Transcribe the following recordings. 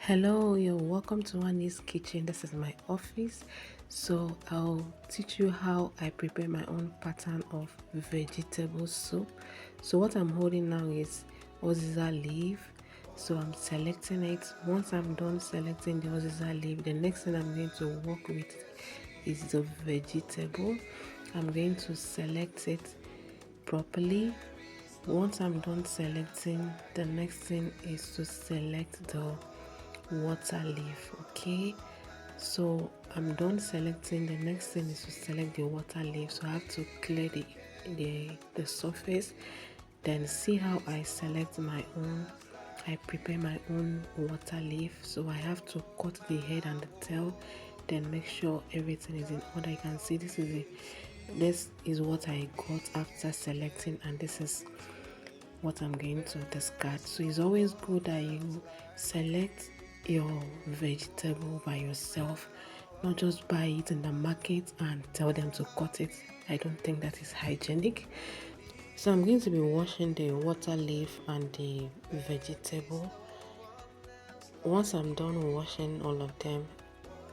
Hello, you're welcome to Wani's kitchen. This is my office. So I'll teach you how I prepare my own pattern of vegetable soup. So what I'm holding now is Oziza leaf. So I'm selecting it. Once I'm done selecting the Oziza leaf, the next thing I'm going to work with is the vegetable. I'm going to select it properly. Once I'm done selecting, the next thing is to select the water leaf. Okay, so I'm done selecting. The next thing is to select the water leaf. So I have to clear the surface, then see how I select my own. I prepare my own water leaf. So I have to cut the head and the tail, then make sure everything is in order. You can see this is what I got after selecting, and this is what I'm going to discard. So it's always good that you select your vegetable by yourself, not just buy it in the market and tell them to cut it. I don't think that is hygienic. So I'm going to be washing the water leaf and the vegetable. Once I'm done washing all of them,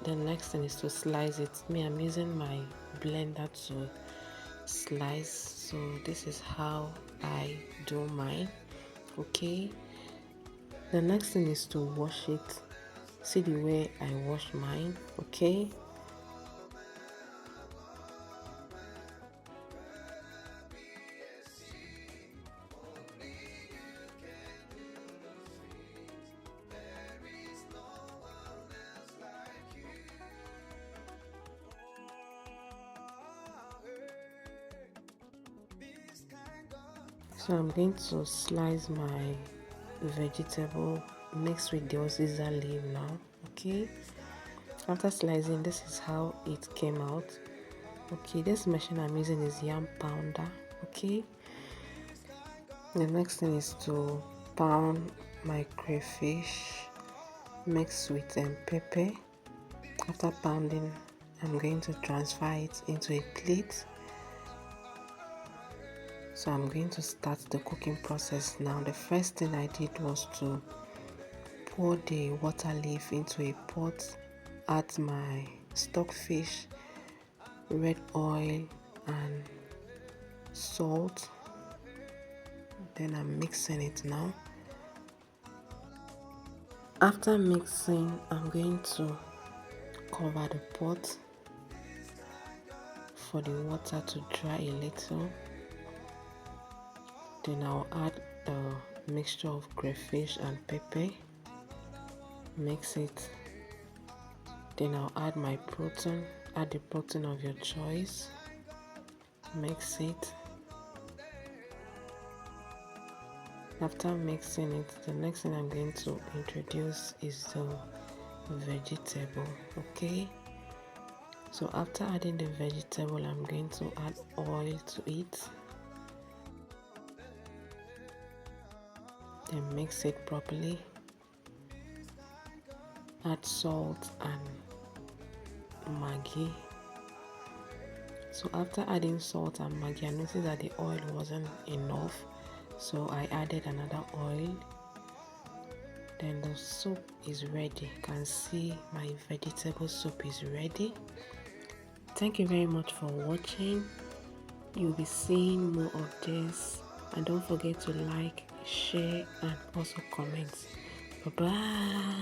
the next thing is to slice it. I'm using my blender to slice. So this is how I do mine. Okay, the next thing is to wash it. See the way I wash mine. Okay, so I'm going to slice my vegetable mixed with the Oziza leaf now. Okay, after slicing, this is how it came out. Okay, this machine I'm using is yam pounder. Okay, the next thing is to pound my crayfish mixed with pepper. After pounding, I'm going to transfer it into a plate. So I'm going to start the cooking process now. The first thing I did was to pour the water leaf into a pot, add my stockfish, red oil and salt. Then I'm mixing it now. After mixing, I'm going to cover the pot for the water to dry a little. Then I'll add the mixture of crayfish and pepper, mix it. Then I'll add my protein, add the protein of your choice, mix it. After mixing it, the next thing I'm going to introduce is the vegetable. Okay, so after adding the vegetable, I'm going to add oil to it, then mix it properly, add salt and Maggi. So after adding salt and Maggi, I noticed that the oil wasn't enough, so I added another oil. Then the soup is ready. You can see my vegetable soup is ready. Thank you very much for watching. You'll be seeing more of this, and don't forget to like, share and also comment. Bye bye.